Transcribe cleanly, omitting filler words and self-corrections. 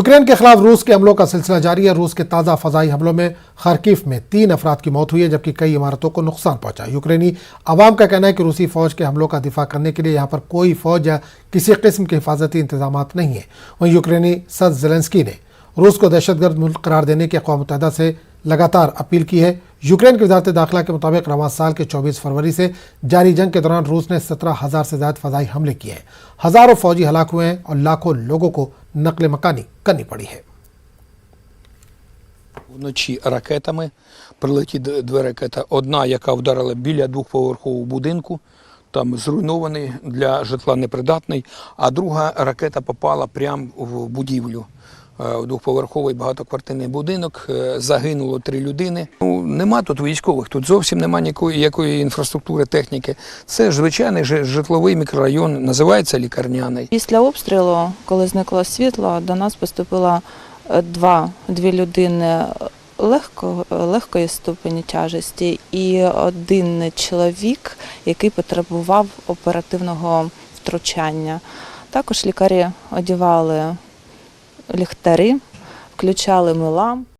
यूक्रेन के खिलाफ रूस के हमलों का सिलसिला जारी है। रूस के ताज़ा फजाई हमलों में खार्किव में 3 अफराद की मौत हुई है, जबकि कई इमारतों को नुकसान पहुंचा। यूक्रेनी अवाम का कहना है कि रूसी फौज के हमलों का दिफा करने के लिए यहाँ पर कोई फौज या किसी किस्म के हिफाजती इंतजाम नहीं है। वहीं यूक्रेनी सदर ज़ेलेंस्की ने रूस को दहशतगर्द मुल्क करार देने की अक़वाम मुत्तहिदा से लगातार अपील की है। यूक्रेन की वज़ारत दाखिला के मुताबिक रवां साल के 24 फरवरी से जारी जंग के दौरान रूस ने 17,000 से ज़्यादा फ़ज़ाई हमले किए हैं। हज़ारों फौजी हलाक हुए हैं और लाखों लोगों को नकल मकानी करनी पड़ी है। Вночі ракетами прилетіли 2 ракети. Одна, яка вдарила біля двохповерхового будинку, там зруйнований, для житла непридатний, а друга ракета попала прямо в будівлю. В двохповерховий багатоквартирний будинок, загинуло 3 людини. Нема тут військових, тут зовсім нема ніякої інфраструктури, техніки. Це звичайний житловий мікрорайон, називається Лікарняний. Після обстрілу, коли зникло світло, до нас поступило дві людини легкої ступені тяжесті і 1 чоловік, який потребував оперативного втручання. Також лікарі одягали ліхтари, включали мила.